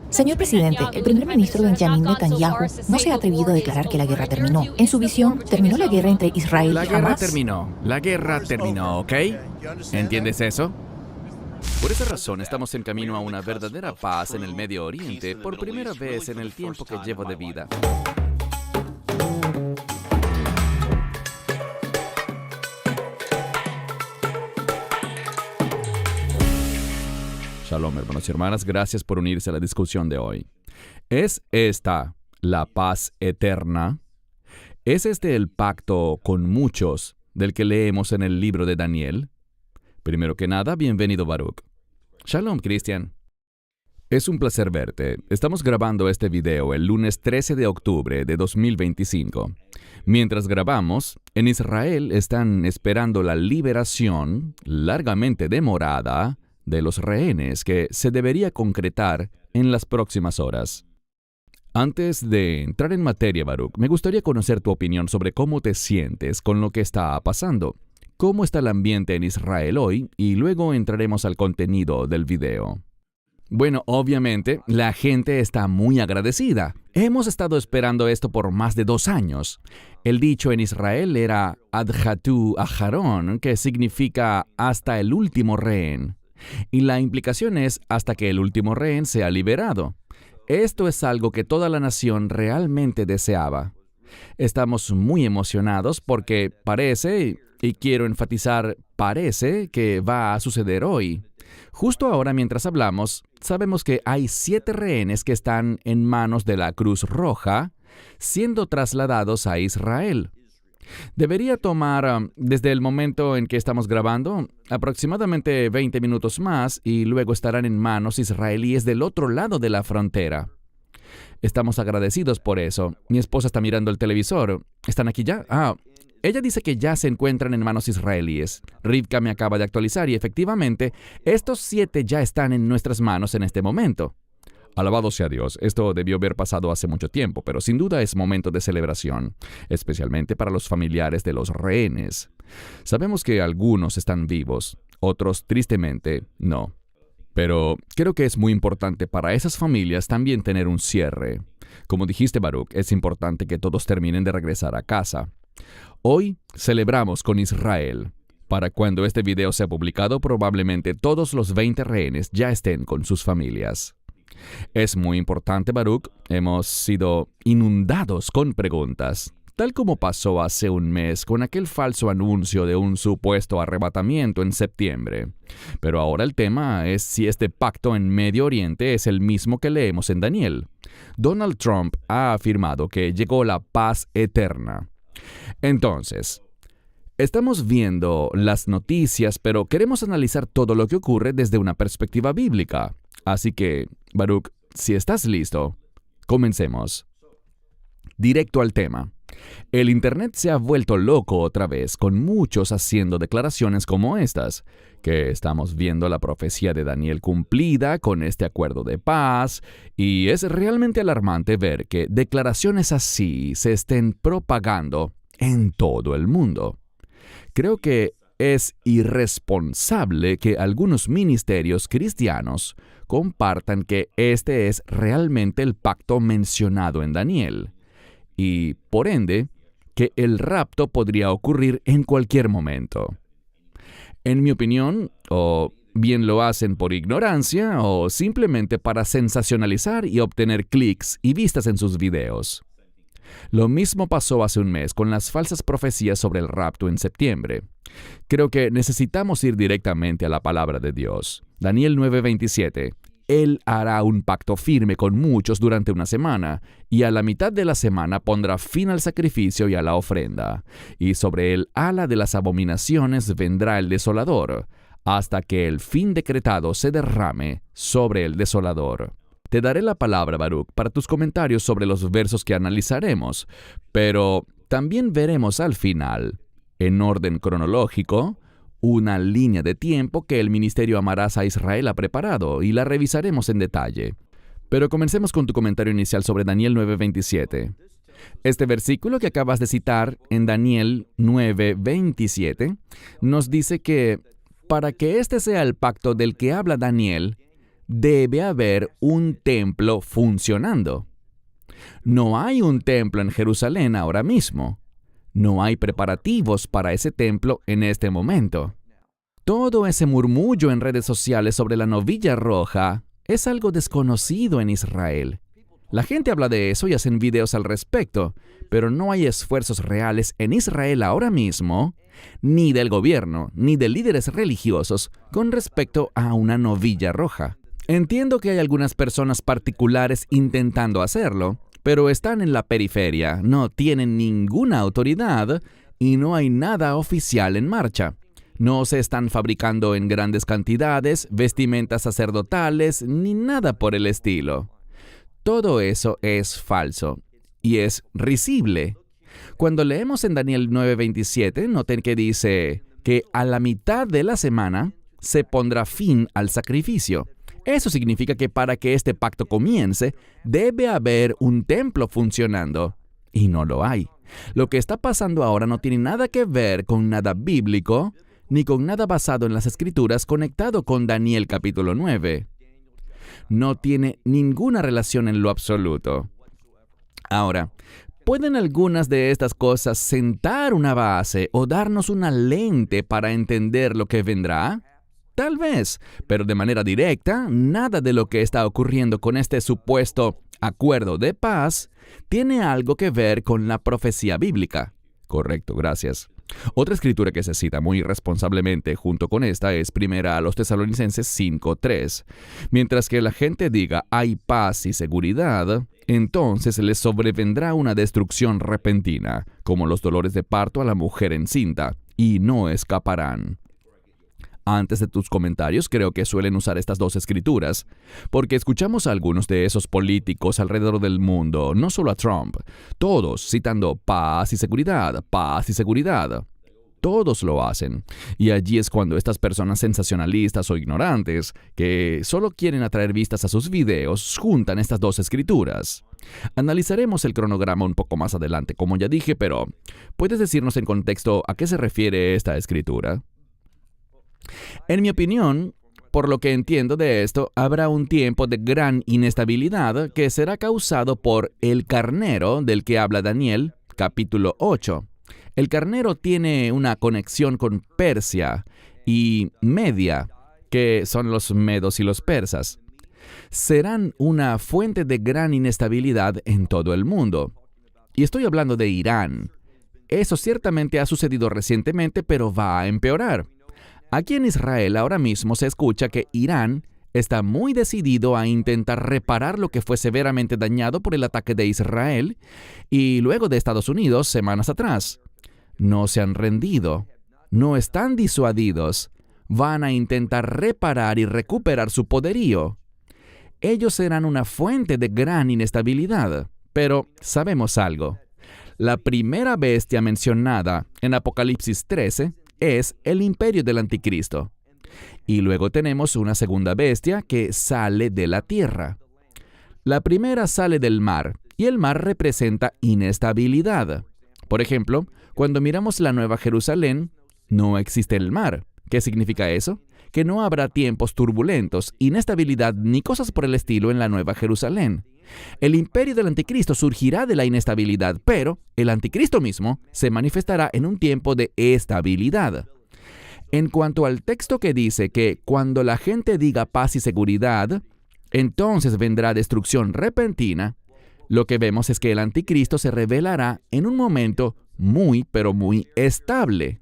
Señor presidente, el primer ministro Benjamin Netanyahu no se ha atrevido a declarar que la guerra terminó. En su visión, terminó la guerra entre Israel La y guerra Hamás. terminó. La guerra terminó, ¿ok? ¿Entiendes eso? Por esa razón estamos en camino a una verdadera paz en el Medio Oriente por primera vez en el tiempo que llevo de vida. Shalom, hermanos y hermanas, gracias por unirse a la discusión de hoy. ¿Es esta la paz eterna? ¿Es este el pacto con muchos del que leemos en el libro de Daniel? Primero que nada, bienvenido, Baruch. Shalom, Cristian. Es un placer verte. Estamos grabando este video el lunes 13 de octubre de 2025. Mientras grabamos, en Israel están esperando la liberación, largamente demorada, de los rehenes que se debería concretar en las próximas horas. Antes de entrar en materia, Baruch, me gustaría conocer tu opinión sobre cómo te sientes con lo que está pasando. ¿Cómo está el ambiente en Israel hoy? Y luego entraremos al contenido del video. Bueno, obviamente, la gente está muy agradecida. Hemos estado esperando esto por más de 2 años. El dicho en Israel era Adhatu Aharon, que significa hasta el último rehén. Y la implicación es hasta que el último rehén sea liberado. Esto es algo que toda la nación realmente deseaba. Estamos muy emocionados porque parece, y quiero enfatizar, parece que va a suceder hoy. Justo ahora, mientras hablamos, sabemos que hay 7 rehenes que están en manos de la Cruz Roja, siendo trasladados a Israel. Debería tomar, desde el momento en que estamos grabando, aproximadamente 20 minutos más y luego estarán en manos israelíes del otro lado de la frontera. Estamos agradecidos por eso. Mi esposa está mirando el televisor. ¿Están aquí ya? Ella dice que ya se encuentran en manos israelíes. Rivka me acaba de actualizar y efectivamente, estos 7 ya están en nuestras manos en este momento. Alabado sea Dios, esto debió haber pasado hace mucho tiempo, pero sin duda es momento de celebración, especialmente para los familiares de los rehenes. Sabemos que algunos están vivos, otros tristemente no. Pero creo que es muy importante para esas familias también tener un cierre. Como dijiste, Baruch, es importante que todos terminen de regresar a casa. Hoy celebramos con Israel. Para cuando este video sea publicado, probablemente todos los 20 rehenes ya estén con sus familias. Es muy importante, Baruch. Hemos sido inundados con preguntas, tal como pasó hace un mes con aquel falso anuncio de un supuesto arrebatamiento en septiembre. Pero ahora el tema es si este pacto en Medio Oriente es el mismo que leemos en Daniel. Donald Trump ha afirmado que llegó la paz eterna. Entonces, estamos viendo las noticias, pero queremos analizar todo lo que ocurre desde una perspectiva bíblica. Así que, Baruch, si estás listo, comencemos. Directo al tema. El Internet se ha vuelto loco otra vez, con muchos haciendo declaraciones como estas, que estamos viendo la profecía de Daniel cumplida con este acuerdo de paz, y es realmente alarmante ver que declaraciones así se estén propagando en todo el mundo. Creo que es irresponsable que algunos ministerios cristianos compartan que este es realmente el pacto mencionado en Daniel, y, por ende, que el rapto podría ocurrir en cualquier momento. En mi opinión, o bien lo hacen por ignorancia o simplemente para sensacionalizar y obtener clics y vistas en sus videos. Lo mismo pasó hace un mes con las falsas profecías sobre el rapto en septiembre. Creo que necesitamos ir directamente a la palabra de Dios. Daniel 9:27. Él hará un pacto firme con muchos durante una semana, y a la mitad de la semana pondrá fin al sacrificio y a la ofrenda. Y sobre el ala de las abominaciones vendrá el desolador, hasta que el fin decretado se derrame sobre el desolador. Te daré la palabra, Baruch, para tus comentarios sobre los versos que analizaremos, pero también veremos al final, en orden cronológico, una línea de tiempo que el ministerio Amarás a Israel ha preparado y la revisaremos en detalle. Pero comencemos con tu comentario inicial sobre Daniel 9:27. Este versículo que acabas de citar en Daniel 9:27 nos dice que para que este sea el pacto del que habla Daniel, debe haber un templo funcionando. No hay un templo en Jerusalén ahora mismo. No hay preparativos para ese templo en este momento. Todo ese murmullo en redes sociales sobre la novilla roja es algo desconocido en Israel. La gente habla de eso y hacen videos al respecto, pero no hay esfuerzos reales en Israel ahora mismo, ni del gobierno, ni de líderes religiosos, con respecto a una novilla roja. Entiendo que hay algunas personas particulares intentando hacerlo, pero están en la periferia, no tienen ninguna autoridad y no hay nada oficial en marcha. No se están fabricando en grandes cantidades vestimentas sacerdotales ni nada por el estilo. Todo eso es falso y es risible. Cuando leemos en Daniel 9:27, noten que dice que a la mitad de la semana se pondrá fin al sacrificio. Eso significa que para que este pacto comience, debe haber un templo funcionando. Y no lo hay. Lo que está pasando ahora no tiene nada que ver con nada bíblico, ni con nada basado en las Escrituras conectado con Daniel capítulo 9. No tiene ninguna relación en lo absoluto. Ahora, ¿pueden algunas de estas cosas sentar una base o darnos una lente para entender lo que vendrá? Tal vez, pero de manera directa, nada de lo que está ocurriendo con este supuesto acuerdo de paz tiene algo que ver con la profecía bíblica. Correcto, gracias. Otra escritura que se cita muy responsablemente junto con esta es 1 Tesalonicenses 5:3. Mientras que la gente diga hay paz y seguridad, entonces les sobrevendrá una destrucción repentina, como los dolores de parto a la mujer encinta, y no escaparán. Antes de tus comentarios, creo que suelen usar estas dos escrituras, porque escuchamos a algunos de esos políticos alrededor del mundo, no solo a Trump, todos citando paz y seguridad, paz y seguridad. Todos lo hacen. Y allí es cuando estas personas sensacionalistas o ignorantes, que solo quieren atraer vistas a sus videos, juntan estas dos escrituras. Analizaremos el cronograma un poco más adelante, como ya dije, pero ¿puedes decirnos en contexto a qué se refiere esta escritura? En mi opinión, por lo que entiendo de esto, habrá un tiempo de gran inestabilidad que será causado por el carnero del que habla Daniel, capítulo 8. El carnero tiene una conexión con Persia y Media, que son los medos y los persas. Serán una fuente de gran inestabilidad en todo el mundo. Y estoy hablando de Irán. Eso ciertamente ha sucedido recientemente, pero va a empeorar. Aquí en Israel ahora mismo se escucha que Irán está muy decidido a intentar reparar lo que fue severamente dañado por el ataque de Israel y luego de Estados Unidos semanas atrás. No se han rendido, no están disuadidos, van a intentar reparar y recuperar su poderío. Ellos serán una fuente de gran inestabilidad, pero sabemos algo. La primera bestia mencionada en Apocalipsis 13 es el imperio del anticristo. Y luego tenemos una segunda bestia que sale de la tierra. La primera sale del mar, y el mar representa inestabilidad. Por ejemplo, cuando miramos la Nueva Jerusalén, no existe el mar. ¿Qué significa eso? Que no habrá tiempos turbulentos, inestabilidad ni cosas por el estilo en la Nueva Jerusalén. El imperio del anticristo surgirá de la inestabilidad, pero el anticristo mismo se manifestará en un tiempo de estabilidad. En cuanto al texto que dice que cuando la gente diga paz y seguridad, entonces vendrá destrucción repentina, lo que vemos es que el anticristo se revelará en un momento muy, pero muy estable.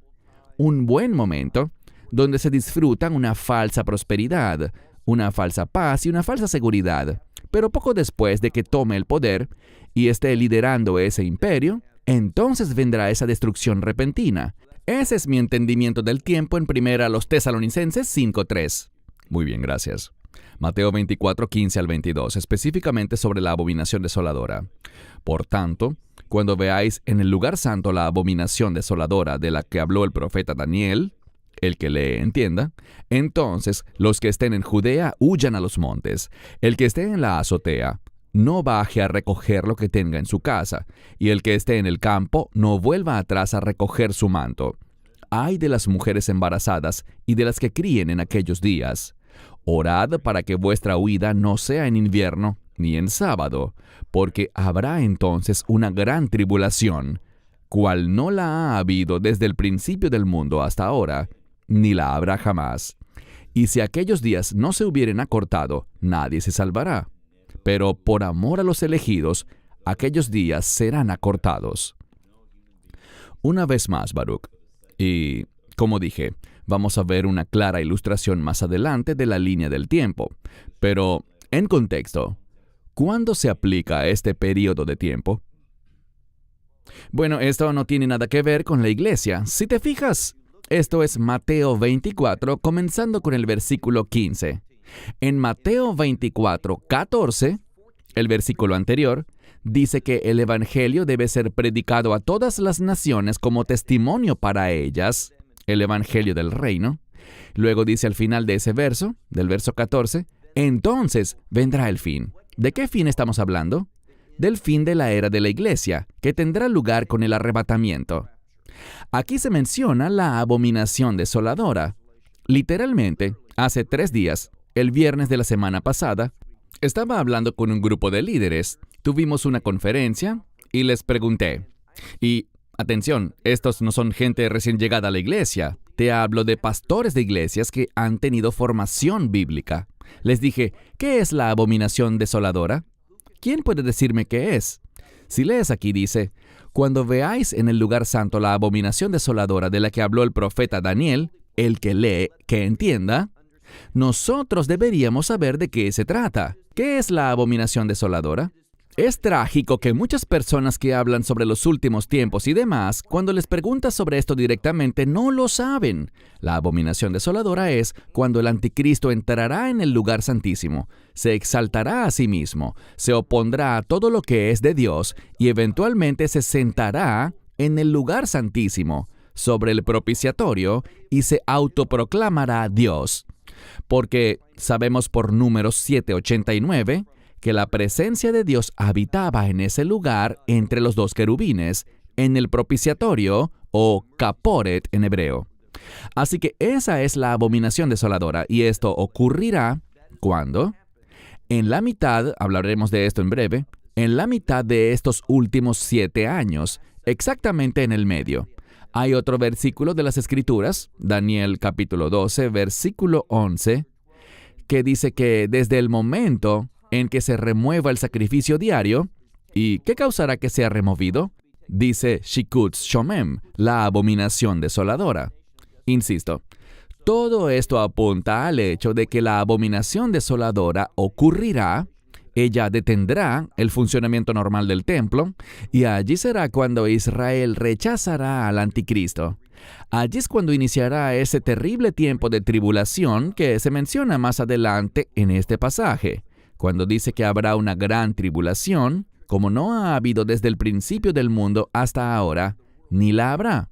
Un buen momento donde se disfrutan una falsa prosperidad, una falsa paz y una falsa seguridad. Pero poco después de que tome el poder y esté liderando ese imperio, entonces vendrá esa destrucción repentina. Ese es mi entendimiento del tiempo en 1 Tesalonicenses 5:3. Muy bien, gracias. Mateo 24:15 al 22, específicamente sobre la abominación desoladora. Por tanto, cuando veáis en el lugar santo la abominación desoladora de la que habló el profeta Daniel, el que lee entienda, entonces los que estén en Judea huyan a los montes. El que esté en la azotea no baje a recoger lo que tenga en su casa, y el que esté en el campo no vuelva atrás a recoger su manto. ay de las mujeres embarazadas y de las que críen en aquellos días. Orad para que vuestra huida no sea en invierno ni en sábado, porque habrá entonces una gran tribulación, cual no la ha habido desde el principio del mundo hasta ahora, ni la habrá jamás. Y si aquellos días no se hubieren acortado, nadie se salvará. Pero por amor a los elegidos, aquellos días serán acortados. Una vez más, Baruch. Y, como dije, vamos a ver una clara ilustración más adelante de la línea del tiempo. Pero, en contexto, ¿cuándo se aplica este periodo de tiempo? Bueno, esto no tiene nada que ver con la iglesia. Si te fijas, esto es Mateo 24, comenzando con el versículo 15. En Mateo 24, 14, el versículo anterior, dice que el Evangelio debe ser predicado a todas las naciones como testimonio para ellas, el Evangelio del reino. Luego dice al final de ese verso, del verso 14, entonces vendrá el fin. ¿De qué fin estamos hablando? Del fin de la era de la iglesia, que tendrá lugar con el arrebatamiento. Aquí se menciona la abominación desoladora. Literalmente, hace 3 días, el viernes de la semana pasada, estaba hablando con un grupo de líderes. Tuvimos una conferencia y les pregunté. Y, atención, estos no son gente recién llegada a la iglesia. Te hablo de pastores de iglesias que han tenido formación bíblica. Les dije, ¿qué es la abominación desoladora? ¿Quién puede decirme qué es? Si lees aquí dice, cuando veáis en el lugar santo la abominación desoladora de la que habló el profeta Daniel, el que lee, que entienda, nosotros deberíamos saber de qué se trata. ¿Qué es la abominación desoladora? Es trágico que muchas personas que hablan sobre los últimos tiempos y demás, cuando les preguntas sobre esto directamente, no lo saben. La abominación desoladora es cuando el anticristo entrará en el lugar santísimo, se exaltará a sí mismo, se opondrá a todo lo que es de Dios y eventualmente se sentará en el lugar santísimo, sobre el propiciatorio, y se autoproclamará Dios. Porque sabemos por Números 7:89, que la presencia de Dios habitaba en ese lugar entre los 2 querubines, en el propiciatorio, o caporet en hebreo. Así que esa es la abominación desoladora, y esto ocurrirá, ¿cuándo? En la mitad, hablaremos de esto en breve, en la mitad de estos últimos 7 años, exactamente en el medio. Hay otro versículo de las Escrituras, Daniel capítulo 12, versículo 11, que dice que desde el momento en que se remueva el sacrificio diario, ¿y qué causará que sea removido? Dice Shikutz Shomem, la abominación desoladora. Insisto, todo esto apunta al hecho de que la abominación desoladora ocurrirá, ella detendrá el funcionamiento normal del templo, y allí será cuando Israel rechazará al anticristo. Allí es cuando iniciará ese terrible tiempo de tribulación que se menciona más adelante en este pasaje, cuando dice que habrá una gran tribulación, como no ha habido desde el principio del mundo hasta ahora, ni la habrá.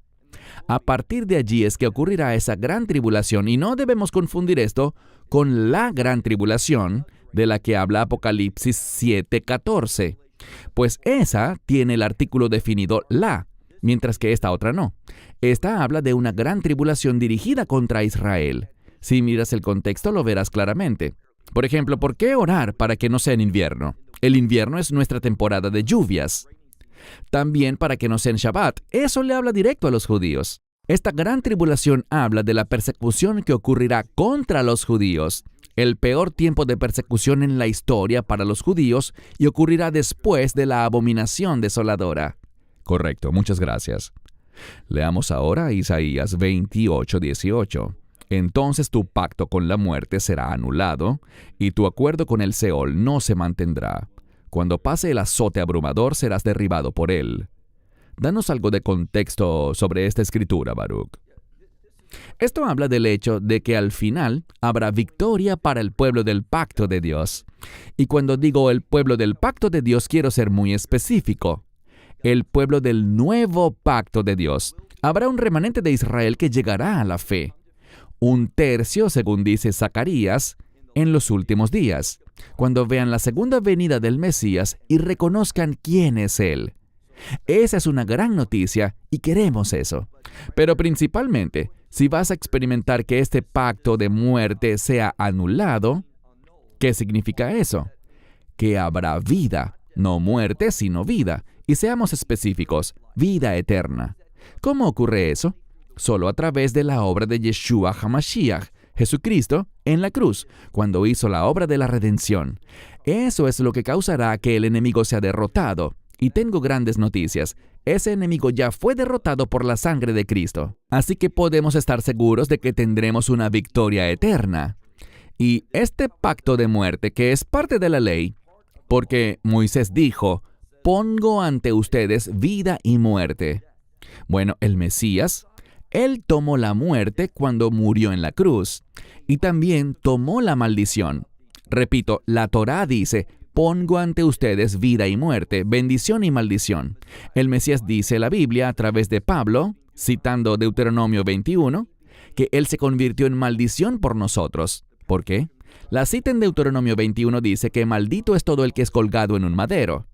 A partir de allí es que ocurrirá esa gran tribulación, y no debemos confundir esto con la gran tribulación de la que habla Apocalipsis 7:14, pues esa tiene el artículo definido la, mientras que esta otra no. Esta habla de una gran tribulación dirigida contra Israel. Si miras el contexto lo verás claramente. Por ejemplo, ¿por qué orar para que no sea en invierno? El invierno es nuestra temporada de lluvias. También para que no sea en Shabbat. Eso le habla directo a los judíos. Esta gran tribulación habla de la persecución que ocurrirá contra los judíos, el peor tiempo de persecución en la historia para los judíos, y ocurrirá después de la abominación desoladora. Correcto, muchas gracias. Leamos ahora Isaías 28:18. Entonces tu pacto con la muerte será anulado, y tu acuerdo con el Seol no se mantendrá. Cuando pase el azote abrumador, serás derribado por él. Danos algo de contexto sobre esta escritura, Baruch. Esto habla del hecho de que al final habrá victoria para el pueblo del pacto de Dios. Y cuando digo el pueblo del pacto de Dios, quiero ser muy específico. El pueblo del nuevo pacto de Dios. Habrá un remanente de Israel que llegará a la fe. 1/3, según dice Zacarías, en los últimos días, cuando vean la segunda venida del Mesías y reconozcan quién es Él. Esa es una gran noticia y queremos eso. Pero principalmente, si vas a experimentar que este pacto de muerte sea anulado, ¿qué significa eso? Que habrá vida, no muerte, sino vida. Y seamos específicos, vida eterna. ¿Cómo ocurre eso? Solo a través de la obra de Yeshua HaMashiach, Jesucristo, en la cruz, cuando hizo la obra de la redención. Eso es lo que causará que el enemigo sea derrotado. Y tengo grandes noticias. Ese enemigo ya fue derrotado por la sangre de Cristo. Así que podemos estar seguros de que tendremos una victoria eterna. Y este pacto de muerte, que es parte de la ley, porque Moisés dijo, pongo ante ustedes vida y muerte. Bueno, el Mesías, él tomó la muerte cuando murió en la cruz, y también tomó la maldición. Repito, la Torá dice, pongo ante ustedes vida y muerte, bendición y maldición. El Mesías dice la Biblia a través de Pablo, citando Deuteronomio 21, que él se convirtió en maldición por nosotros. ¿Por qué? La cita en Deuteronomio 21 dice que maldito es todo el que es colgado en un madero.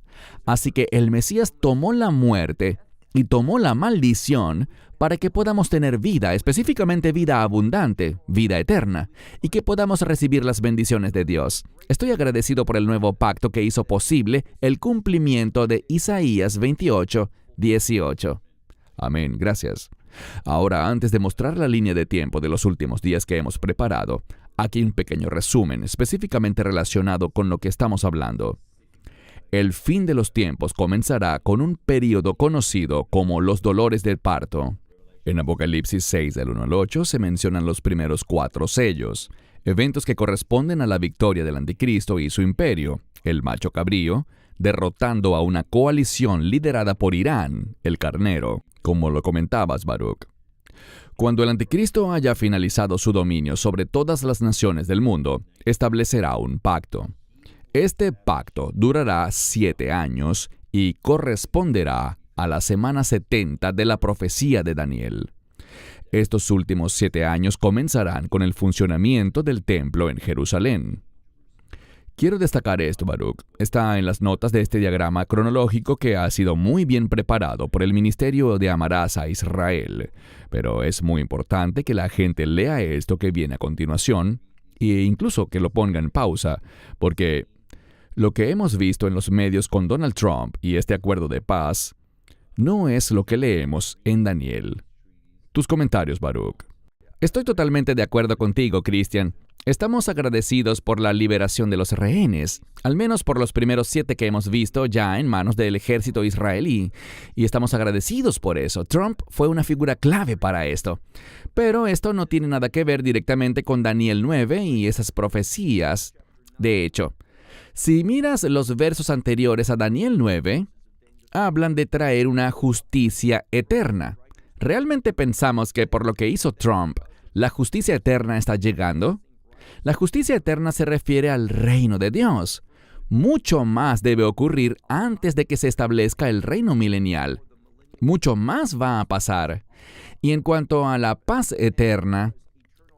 Así que el Mesías tomó la muerte y tomó la maldición para que podamos tener vida, específicamente vida abundante, vida eterna, y que podamos recibir las bendiciones de Dios. Estoy agradecido por el nuevo pacto que hizo posible el cumplimiento de Isaías 28, 18. Amén, gracias. Ahora, antes de mostrar la línea de tiempo de los últimos días que hemos preparado, aquí un pequeño resumen específicamente relacionado con lo que estamos hablando. El fin de los tiempos comenzará con un período conocido como los dolores del parto. En Apocalipsis 6, del 1 al 8, se mencionan los primeros 4 sellos, eventos que corresponden a la victoria del anticristo y su imperio, el macho cabrío, derrotando a una coalición liderada por Irán, el carnero, como lo comentabas, Baruch. Cuando el anticristo haya finalizado su dominio sobre todas las naciones del mundo, establecerá un pacto. Este pacto durará 7 años y corresponderá a la semana 70 de la profecía de Daniel. Estos últimos 7 años comenzarán con el funcionamiento del templo en Jerusalén. Quiero destacar esto, Baruch. Está en las notas de este diagrama cronológico que ha sido muy bien preparado por el Ministerio de Amarás a Israel. Pero es muy importante que la gente lea esto que viene a continuación e incluso que lo ponga en pausa, porque lo que hemos visto en los medios con Donald Trump y este acuerdo de paz no es lo que leemos en Daniel. Tus comentarios, Baruch. Estoy totalmente de acuerdo contigo, Christian. Estamos agradecidos por la liberación de los rehenes, al menos por los primeros 7 que hemos visto ya en manos del ejército israelí, y estamos agradecidos por eso. Trump fue una figura clave para esto. Pero esto no tiene nada que ver directamente con Daniel 9 y esas profecías. De hecho, si miras los versos anteriores a Daniel 9, hablan de traer una justicia eterna. ¿Realmente pensamos que por lo que hizo Trump, la justicia eterna está llegando? La justicia eterna se refiere al reino de Dios. Mucho más debe ocurrir antes de que se establezca el reino milenial. Mucho más va a pasar. Y en cuanto a la paz eterna,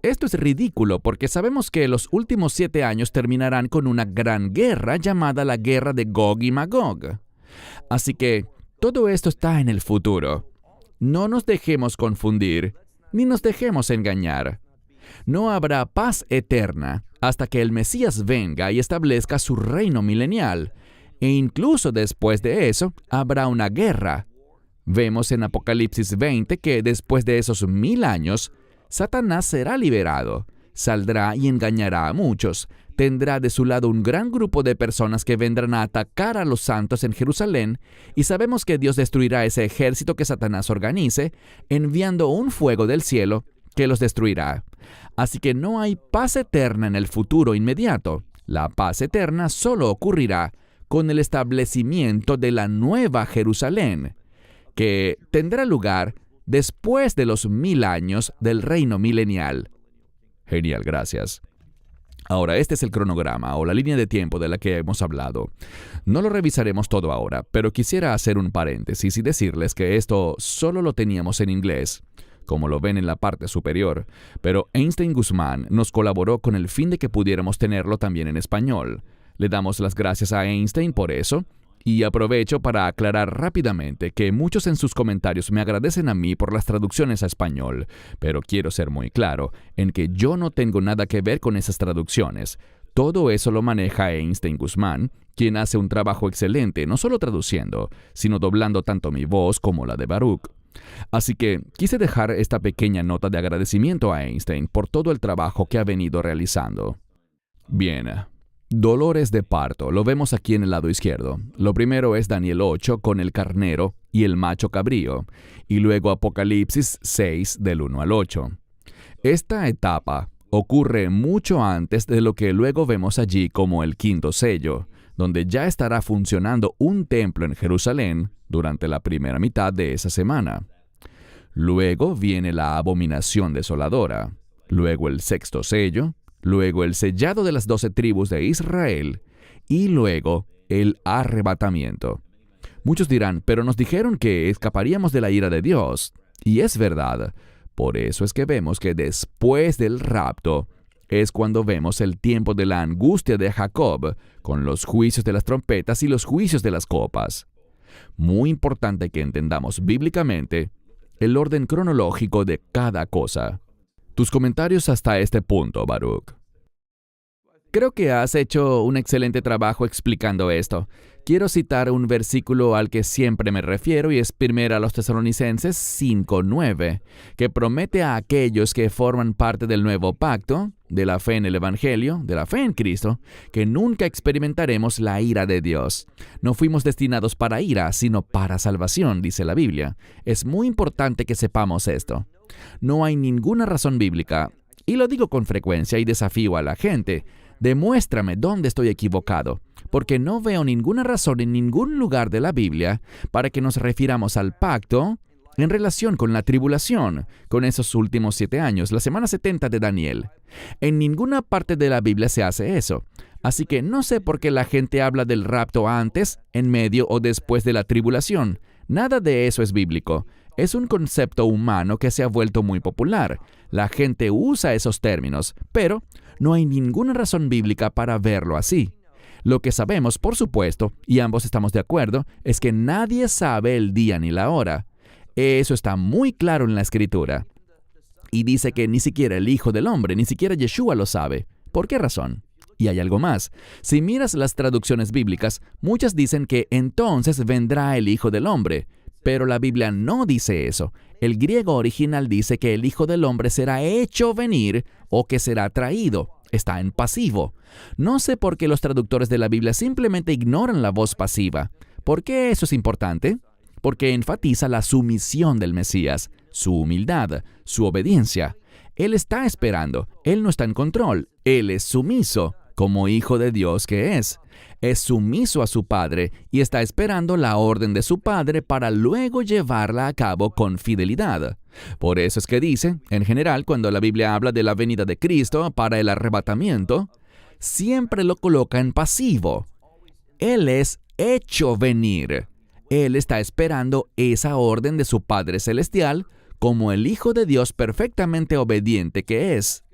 esto es ridículo porque sabemos que los últimos 7 años terminarán con una gran guerra llamada la guerra de Gog y Magog. Así que todo esto está en el futuro. No nos dejemos confundir, ni nos dejemos engañar. No habrá paz eterna hasta que el Mesías venga y establezca su reino milenial, e incluso después de eso habrá una guerra. Vemos en Apocalipsis 20 que después de esos 1000 años, Satanás será liberado, saldrá y engañará a muchos. Tendrá de su lado un gran grupo de personas que vendrán a atacar a los santos en Jerusalén, y sabemos que Dios destruirá ese ejército que Satanás organice, enviando un fuego del cielo que los destruirá. Así que no hay paz eterna en el futuro inmediato. La paz eterna solo ocurrirá con el establecimiento de la nueva Jerusalén, que tendrá lugar después de los 1000 años del reino milenial. Genial, gracias. Ahora, este es el cronograma o la línea de tiempo de la que hemos hablado. No lo revisaremos todo ahora, pero quisiera hacer un paréntesis y decirles que esto solo lo teníamos en inglés, como lo ven en la parte superior, pero Einstein Guzmán nos colaboró con el fin de que pudiéramos tenerlo también en español. Le damos las gracias a Einstein por eso, Y aprovecho para aclarar rápidamente que muchos en sus comentarios me agradecen a mí por las traducciones a español, pero quiero ser muy claro en que yo no tengo nada que ver con esas traducciones. Todo eso lo maneja Einstein Guzmán, quien hace un trabajo excelente no solo traduciendo, sino doblando tanto mi voz como la de Baruch. Así que quise dejar esta pequeña nota de agradecimiento a Einstein por todo el trabajo que ha venido realizando. Bien. Dolores de parto, lo vemos aquí en el lado izquierdo. Lo primero es Daniel 8 con el carnero y el macho cabrío, y luego Apocalipsis 6 del 1 al 8. Esta etapa ocurre mucho antes de lo que luego vemos allí como el quinto sello, donde ya estará funcionando un templo en Jerusalén durante la primera mitad de esa semana. Luego viene la abominación desoladora, luego el sexto sello, luego el sellado de las 12 tribus de Israel y luego el arrebatamiento. Muchos dirán, pero nos dijeron que escaparíamos de la ira de Dios. Y es verdad. Por eso es que vemos que después del rapto es cuando vemos el tiempo de la angustia de Jacob con los juicios de las trompetas y los juicios de las copas. Muy importante que entendamos bíblicamente el orden cronológico de cada cosa. Tus comentarios hasta este punto, Baruch. Creo que has hecho un excelente trabajo explicando esto. Quiero citar un versículo al que siempre me refiero y es 1 Tesalonicenses 5:9, que promete a aquellos que forman parte del nuevo pacto, de la fe en el Evangelio, de la fe en Cristo, que nunca experimentaremos la ira de Dios. No fuimos destinados para ira, sino para salvación, dice la Biblia. Es muy importante que sepamos esto. No hay ninguna razón bíblica, y lo digo con frecuencia y desafío a la gente, demuéstrame dónde estoy equivocado, porque no veo ninguna razón en ningún lugar de la Biblia para que nos refiramos al pacto en relación con la tribulación, con esos últimos 7 años, la semana 70 de Daniel. En ninguna parte de la Biblia se hace eso. Así que no sé por qué la gente habla del rapto antes, en medio o después de la tribulación. Nada de eso es bíblico. Es un concepto humano que se ha vuelto muy popular. La gente usa esos términos, pero no hay ninguna razón bíblica para verlo así. Lo que sabemos, por supuesto, y ambos estamos de acuerdo, es que nadie sabe el día ni la hora. Eso está muy claro en la Escritura. Y dice que ni siquiera el Hijo del Hombre, ni siquiera Yeshua lo sabe. ¿Por qué razón? Y hay algo más. Si miras las traducciones bíblicas, muchas dicen que entonces vendrá el Hijo del Hombre. Pero la Biblia no dice eso. El griego original dice que el Hijo del Hombre será hecho venir o que será traído. Está en pasivo. No sé por qué los traductores de la Biblia simplemente ignoran la voz pasiva. ¿Por qué eso es importante? Porque enfatiza la sumisión del Mesías, su humildad, su obediencia. Él está esperando. Él no está en control. Él es sumiso, como hijo de Dios que es. Es sumiso a su Padre y está esperando la orden de su Padre para luego llevarla a cabo con fidelidad. Por eso es que dice, en general, cuando la Biblia habla de la venida de Cristo para el arrebatamiento, siempre lo coloca en pasivo. Él es hecho venir. Él está esperando esa orden de su Padre Celestial como el Hijo de Dios perfectamente obediente que es.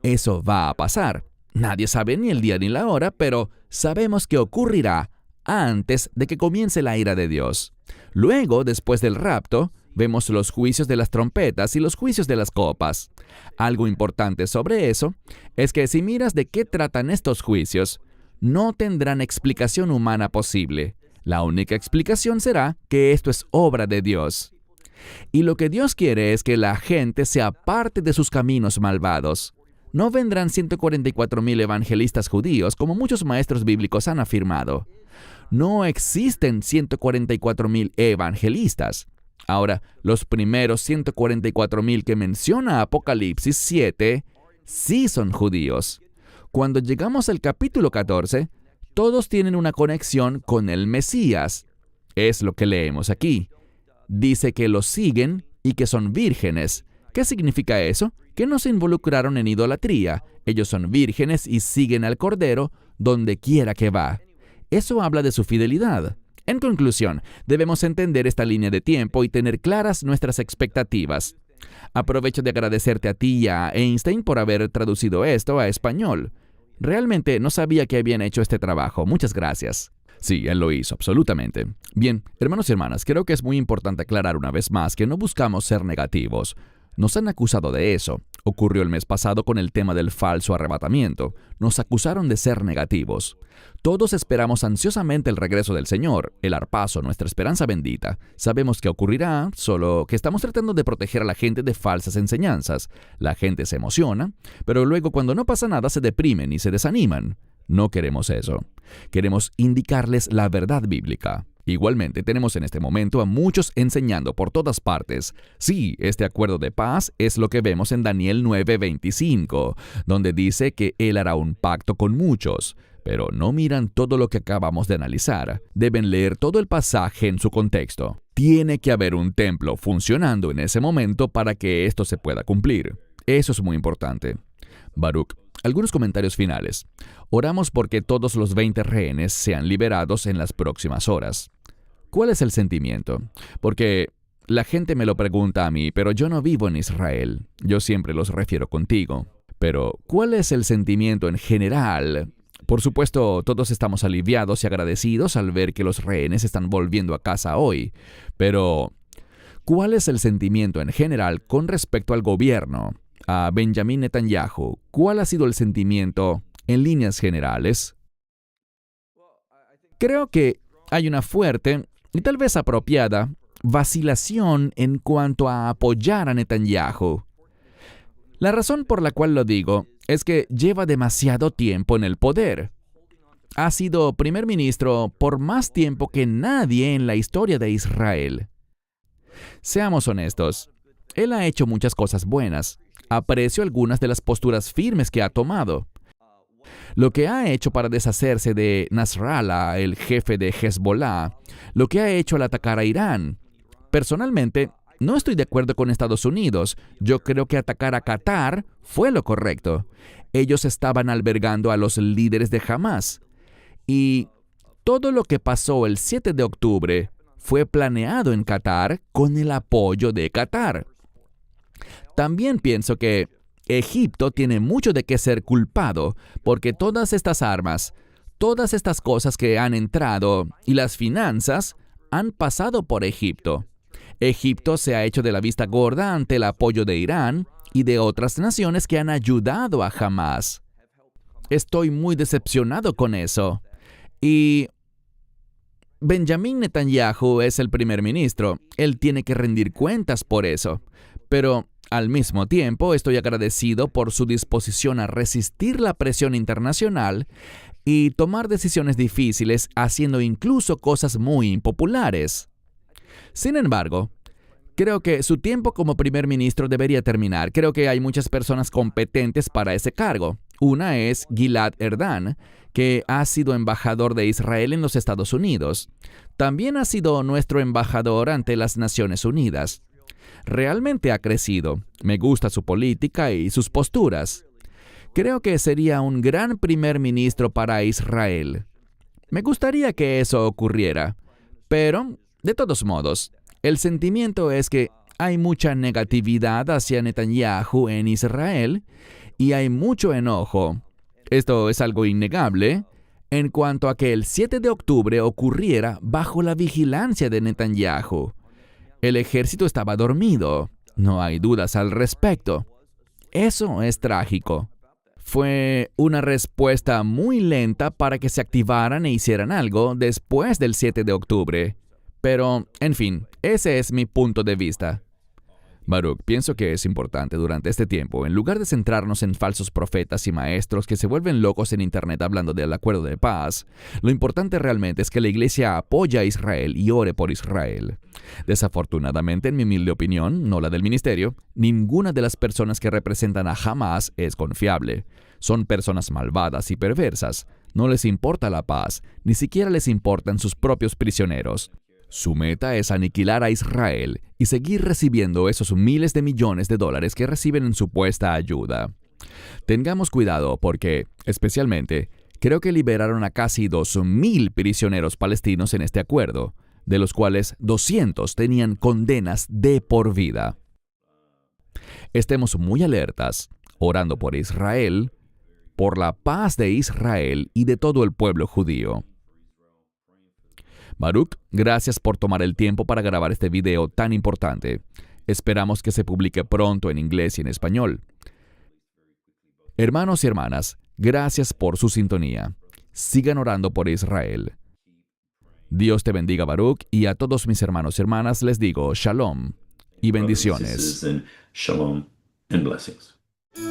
Eso va a pasar. Nadie sabe ni el día ni la hora, pero sabemos que ocurrirá antes de que comience la ira de Dios. Luego, después del rapto, vemos los juicios de las trompetas y los juicios de las copas. Algo importante sobre eso es que si miras de qué tratan estos juicios, no tendrán explicación humana posible. La única explicación será que esto es obra de Dios. Y lo que Dios quiere es que la gente se aparte de sus caminos malvados. No vendrán 144,000 evangelistas judíos, como muchos maestros bíblicos han afirmado. No existen 144,000 evangelistas. Ahora, los primeros 144,000 que menciona Apocalipsis 7 sí son judíos. Cuando llegamos al capítulo 14, todos tienen una conexión con el Mesías. Es lo que leemos aquí. Dice que los siguen y que son vírgenes. ¿Qué significa eso? Que no se involucraron en idolatría. Ellos son vírgenes y siguen al Cordero donde quiera que va. Eso habla de su fidelidad. En conclusión, debemos entender esta línea de tiempo y tener claras nuestras expectativas. Aprovecho de agradecerte a ti y a Einstein por haber traducido esto a español. Realmente no sabía que habían hecho este trabajo. Muchas gracias. Sí, él lo hizo, absolutamente. Bien, hermanos y hermanas, creo que es muy importante aclarar una vez más que no buscamos ser negativos. Nos han acusado de eso. Ocurrió el mes pasado con el tema del falso arrebatamiento. Nos acusaron de ser negativos. Todos esperamos ansiosamente el regreso del Señor, el arpazo, nuestra esperanza bendita. Sabemos que ocurrirá, solo que estamos tratando de proteger a la gente de falsas enseñanzas. La gente se emociona, pero luego cuando no pasa nada se deprimen y se desaniman. No queremos eso. Queremos indicarles la verdad bíblica. Igualmente, tenemos en este momento a muchos enseñando por todas partes. Sí, este acuerdo de paz es lo que vemos en Daniel 9:25, donde dice que Él hará un pacto con muchos. Pero no miran todo lo que acabamos de analizar. Deben leer todo el pasaje en su contexto. Tiene que haber un templo funcionando en ese momento para que esto se pueda cumplir. Eso es muy importante. Baruch, algunos comentarios finales. Oramos porque todos los 20 rehenes sean liberados en las próximas horas. ¿Cuál es el sentimiento? Porque la gente me lo pregunta a mí, pero yo no vivo en Israel. Yo siempre los refiero contigo. Pero, ¿cuál es el sentimiento en general? Por supuesto, todos estamos aliviados y agradecidos al ver que los rehenes están volviendo a casa hoy. Pero, ¿cuál es el sentimiento en general con respecto al gobierno? A Benjamín Netanyahu, ¿cuál ha sido el sentimiento en líneas generales? Creo que hay una fuerte y tal vez apropiada vacilación en cuanto a apoyar a Netanyahu. La razón por la cual lo digo es que lleva demasiado tiempo en el poder. Ha sido primer ministro por más tiempo que nadie en la historia de Israel. Seamos honestos, él ha hecho muchas cosas buenas. Aprecio algunas de las posturas firmes que ha tomado. Lo que ha hecho para deshacerse de Nasrallah, el jefe de Hezbollah, lo que ha hecho al atacar a Irán. Personalmente, no estoy de acuerdo con Estados Unidos. Yo creo que atacar a Qatar fue lo correcto. Ellos estaban albergando a los líderes de Hamas. Y todo lo que pasó el 7 de octubre fue planeado en Qatar con el apoyo de Qatar. También pienso que Egipto tiene mucho de qué ser culpado, porque todas estas armas, todas estas cosas que han entrado y las finanzas han pasado por Egipto. Egipto se ha hecho de la vista gorda ante el apoyo de Irán y de otras naciones que han ayudado a Hamas. Estoy muy decepcionado con eso. Y Benjamín Netanyahu es el primer ministro. Él tiene que rendir cuentas por eso. Pero al mismo tiempo, estoy agradecido por su disposición a resistir la presión internacional y tomar decisiones difíciles, haciendo incluso cosas muy impopulares. Sin embargo, creo que su tiempo como primer ministro debería terminar. Creo que hay muchas personas competentes para ese cargo. Una es Gilad Erdan, que ha sido embajador de Israel en los Estados Unidos. También ha sido nuestro embajador ante las Naciones Unidas. Realmente ha crecido. Me gusta su política y sus posturas. Creo que sería un gran primer ministro para Israel. Me gustaría que eso ocurriera. Pero, de todos modos, el sentimiento es que hay mucha negatividad hacia Netanyahu en Israel y hay mucho enojo. Esto es algo innegable en cuanto a que el 7 de octubre ocurriera bajo la vigilancia de Netanyahu. El ejército estaba dormido. No hay dudas al respecto. Eso es trágico. Fue una respuesta muy lenta para que se activaran e hicieran algo después del 7 de octubre. Pero, en fin, ese es mi punto de vista. Baruch, pienso que es importante durante este tiempo, en lugar de centrarnos en falsos profetas y maestros que se vuelven locos en Internet hablando del acuerdo de paz, lo importante realmente es que la Iglesia apoye a Israel y ore por Israel. Desafortunadamente, en mi humilde opinión, no la del ministerio, ninguna de las personas que representan a Hamas es confiable. Son personas malvadas y perversas. No les importa la paz, ni siquiera les importan sus propios prisioneros. Su meta es aniquilar a Israel y seguir recibiendo esos miles de millones de dólares que reciben en supuesta ayuda. Tengamos cuidado porque, especialmente, creo que liberaron a casi 2,000 prisioneros palestinos en este acuerdo, de los cuales 200 tenían condenas de por vida. Estemos muy alertas, orando por Israel, por la paz de Israel y de todo el pueblo judío. Baruch, gracias por tomar el tiempo para grabar este video tan importante. Esperamos que se publique pronto en inglés y en español. Hermanos y hermanas, gracias por su sintonía. Sigan orando por Israel. Dios te bendiga, Baruch, y a todos mis hermanos y hermanas les digo Shalom y bendiciones. Shalom and blessings.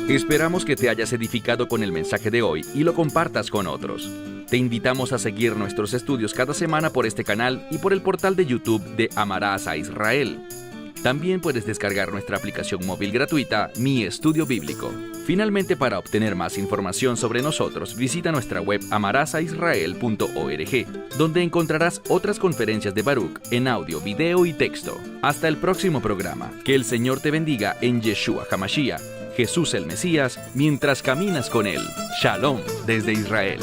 Esperamos que te hayas edificado con el mensaje de hoy y lo compartas con otros. Te invitamos a seguir nuestros estudios cada semana por este canal y por el portal de YouTube de Amarás a Israel. También puedes descargar nuestra aplicación móvil gratuita, Mi Estudio Bíblico. Finalmente, para obtener más información sobre nosotros, visita nuestra web amarasaisrael.org, donde encontrarás otras conferencias de Baruch en audio, video y texto. Hasta el próximo programa. Que el Señor te bendiga en Yeshua HaMashiach, Jesús el Mesías, mientras caminas con Él. Shalom desde Israel.